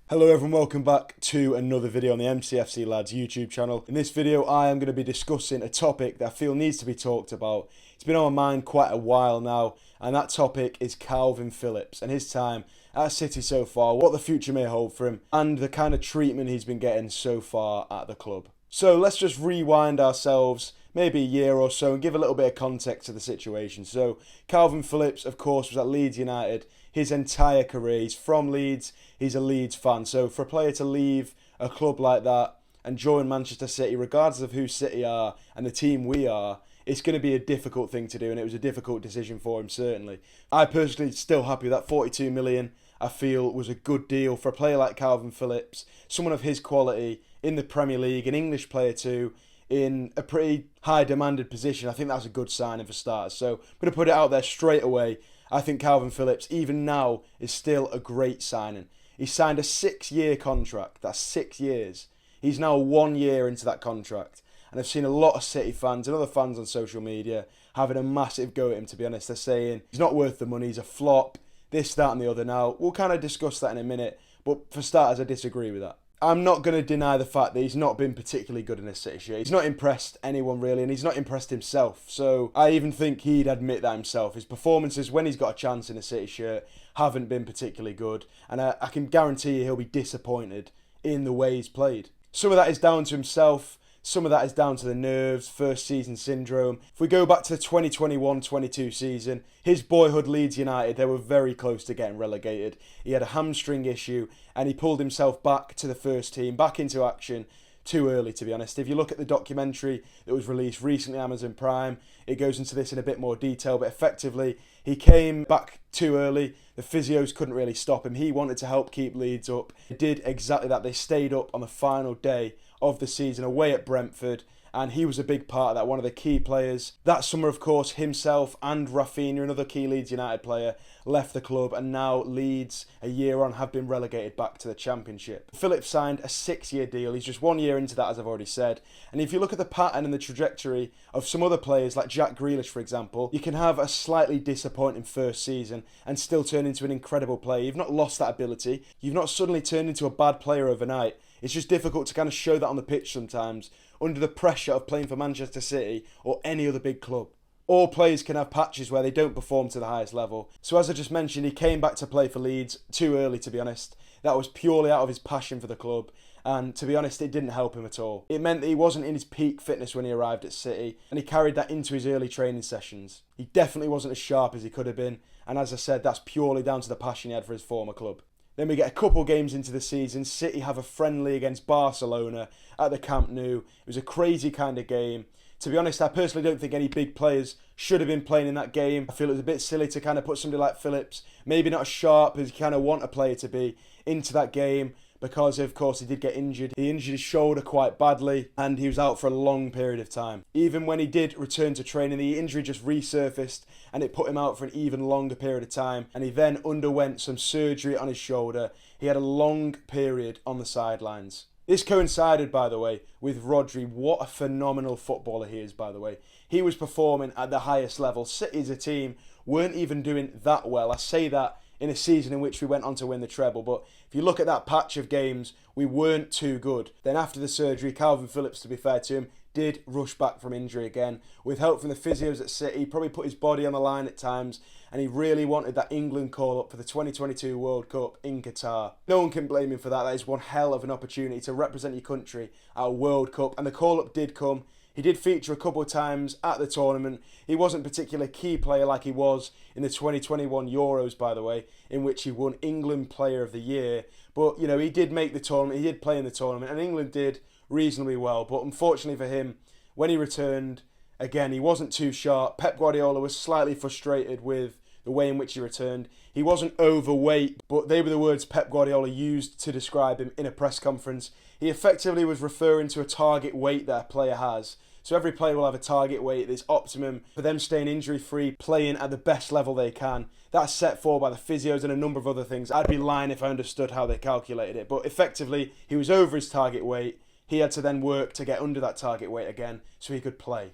Hello everyone, welcome back to another video on the mcfc lads YouTube channel. In this video I am going to be discussing a topic that I feel needs to be talked about. It's been on my mind quite a while now, and that topic is Kalvin Phillips and his time at City so far, what the future may hold for him, and the kind of treatment he's been getting so far at the club. So let's just rewind ourselves maybe a year or so and give a little bit of context to the situation. So Kalvin Phillips, of course, was at Leeds United his entire career. He's from Leeds, he's a Leeds fan. So for a player to leave a club like that and join Manchester City, regardless of who City are and the team we are, it's going to be a difficult thing to do, and it was a difficult decision for him, certainly. I personally still happy that 42 million I feel was a good deal for a player like Kalvin Phillips, someone of his quality in the Premier League, an English player too, in a pretty high demanded position. I think that's a good signing for starters. So I'm going to put it out there straight away. I think Kalvin Phillips, even now, is still a great signing. He signed a 6-year contract. That's 6 years. He's now 1 year into that contract. And I've seen a lot of City fans and other fans on social media having a massive go at him, to be honest. They're saying he's not worth the money, he's a flop, this, that and the other. Now, we'll kind of discuss that in a minute. But for starters, I disagree with that. I'm not going to deny the fact that he's not been particularly good in a City shirt. He's not impressed anyone really, and he's not impressed himself. So I even think he'd admit that himself. His performances when he's got a chance in a City shirt haven't been particularly good, and I can guarantee you he'll be disappointed in the way he's played. Some of that is down to himself. Some of that is down to the nerves, first season syndrome. If we go back to the 2021-22 season, his boyhood Leeds United, they were very close to getting relegated. He had a hamstring issue and he pulled himself back to the first team, back into action too early, to be honest. If you look at the documentary that was released recently on Amazon Prime, it goes into this in a bit more detail, but effectively he came back too early. The physios couldn't really stop him. He wanted to help keep Leeds up. He did exactly that. They stayed up on the final day of the season away at Brentford, and he was a big part of that, one of the key players. That summer, of course, himself and Rafinha, another key Leeds United player, left the club, and now Leeds, a year on, have been relegated back to the Championship. Phillips signed a 6-year deal. He's just 1 year into that, as I've already said. And if you look at the pattern and the trajectory of some other players, like Jack Grealish, for example, you can have a slightly disappointing first season and still turn into an incredible player. You've not lost that ability. You've not suddenly turned into a bad player overnight. It's just difficult to kind of show that on the pitch sometimes under the pressure of playing for Manchester City or any other big club. All players can have patches where they don't perform to the highest level. So as I just mentioned, he came back to play for Leeds too early, to be honest. That was purely out of his passion for the club. And to be honest, it didn't help him at all. It meant that he wasn't in his peak fitness when he arrived at City, and he carried that into his early training sessions. He definitely wasn't as sharp as he could have been. And as I said, that's purely down to the passion he had for his former club. Then we get a couple games into the season. City have a friendly against Barcelona at the Camp Nou. It was a crazy kind of game. To be honest, I personally don't think any big players should have been playing in that game. I feel it was a bit silly to kind of put somebody like Phillips, maybe not as sharp as you kind of want a player to be, into that game, because of course he did get injured. He injured his shoulder quite badly and he was out for a long period of time. Even when he did return to training, the injury just resurfaced and it put him out for an even longer period of time, and he then underwent some surgery on his shoulder. He had a long period on the sidelines. This coincided, by the way, with Rodri. What a phenomenal footballer he is, by the way. He was performing at the highest level. City as a team weren't even doing that well. I say that in a season in which we went on to win the treble, but if you look at that patch of games, we weren't too good. Then after the surgery, Kalvin Phillips, to be fair to him, did rush back from injury again. With help from the physios at City, he probably put his body on the line at times, and he really wanted that England call-up for the 2022 World Cup in Qatar. No one can blame him for that. That is one hell of an opportunity to represent your country at a World Cup, and the call-up did come. He did feature a couple of times at the tournament. He wasn't a particular key player like he was in the 2021 Euros, by the way, in which he won England Player of the Year. But, you know, he did make the tournament, he did play in the tournament, and England did reasonably well. But unfortunately for him, when he returned, again, he wasn't too sharp. Pep Guardiola was slightly frustrated with the way in which he returned. He wasn't overweight, but they were the words Pep Guardiola used to describe him in a press conference. He effectively was referring to a target weight that a player has. So every player will have a target weight that's optimum for them staying injury-free, playing at the best level they can. That's set for by the physios and a number of other things. I'd be lying if I understood how they calculated it. But effectively, he was over his target weight. He had to then work to get under that target weight again so he could play.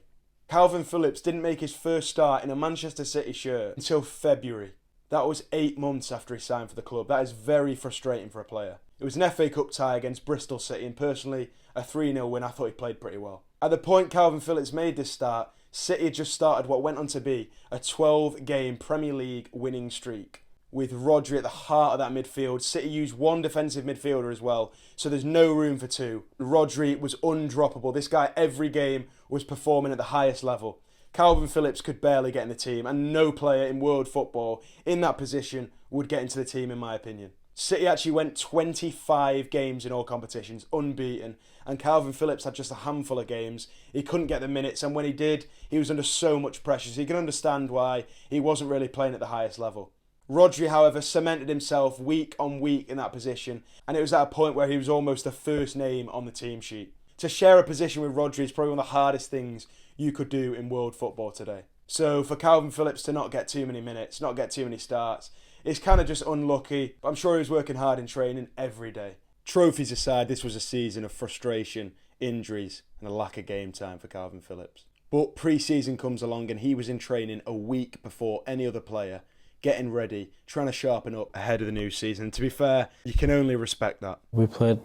Kalvin Phillips didn't make his first start in a Manchester City shirt until February. That was 8 months after he signed for the club. That is very frustrating for a player. It was an FA Cup tie against Bristol City, and personally, a 3-0 win. I thought he played pretty well. At the point Kalvin Phillips made this start, City had just started what went on to be a 12-game Premier League winning streak. With Rodri at the heart of that midfield. City used one defensive midfielder as well, so there's no room for two. Rodri was undroppable. This guy, every game, was performing at the highest level. Kalvin Phillips could barely get in the team, and no player in world football in that position would get into the team, in my opinion. City actually went 25 games in all competitions, unbeaten, and Kalvin Phillips had just a handful of games. He couldn't get the minutes, and when he did, he was under so much pressure, so you can understand why he wasn't really playing at the highest level. Rodri, however, cemented himself week on week in that position, and it was at a point where he was almost the first name on the team sheet. To share a position with Rodri is probably one of the hardest things you could do in world football today. So for Kalvin Phillips to not get too many minutes, not get too many starts, it's kind of just unlucky, but I'm sure he was working hard in training every day. Trophies aside, this was a season of frustration, injuries, and a lack of game time for Kalvin Phillips. But pre-season comes along and he was in training a week before any other player, getting ready, trying to sharpen up ahead of the new season. To be fair, you can only respect that. We played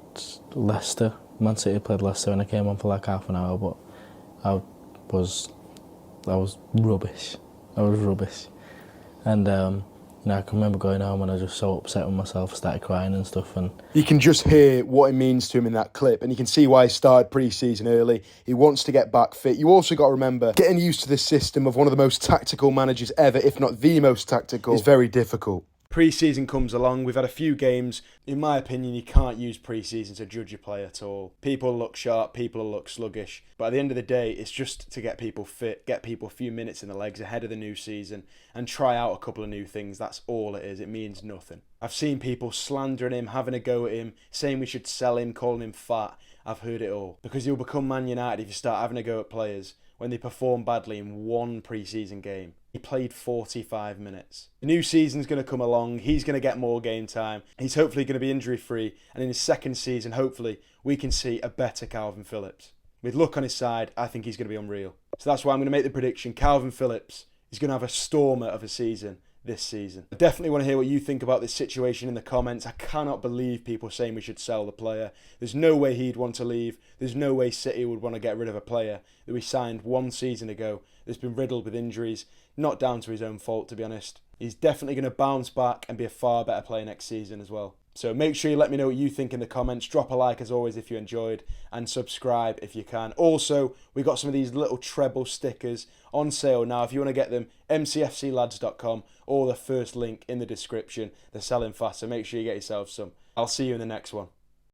Leicester, Man City played Leicester, and I came on for like half an hour, but I was rubbish. And I can remember going home and I was just so upset with myself, started crying and stuff. And you can just hear what it means to him in that clip, and you can see why he started pre-season early. He wants to get back fit. You also got to remember, getting used to this system of one of the most tactical managers ever, if not the most tactical, is very difficult. Pre-season comes along, we've had a few games. In my opinion, you can't use pre-season to judge a player at all. People look sharp, people look sluggish. But at the end of the day, it's just to get people fit, get people a few minutes in the legs ahead of the new season and try out a couple of new things. That's all it is. It means nothing. I've seen people slandering him, having a go at him, saying we should sell him, calling him fat. I've heard it all. Because you'll become Man United if you start having a go at players when they perform badly in one pre-season game. He played 45 minutes. The new season's going to come along. He's going to get more game time. He's hopefully going to be injury-free. And in his second season, hopefully, we can see a better Kalvin Phillips. With luck on his side, I think he's going to be unreal. So that's why I'm going to make the prediction. Kalvin Phillips is going to have a stormer of a season this season. I definitely want to hear what you think about this situation in the comments. I cannot believe people saying we should sell the player. There's no way he'd want to leave. There's no way City would want to get rid of a player that we signed one season ago that's been riddled with injuries. Not down to his own fault, to be honest. He's definitely going to bounce back and be a far better player next season as well. So make sure you let me know what you think in the comments. Drop a like as always if you enjoyed, and subscribe if you can. Also, we got some of these little treble stickers on sale now. If you want to get them, mcfclads.com, or the first link in the description. They're selling fast, so make sure you get yourself some. I'll see you in the next one.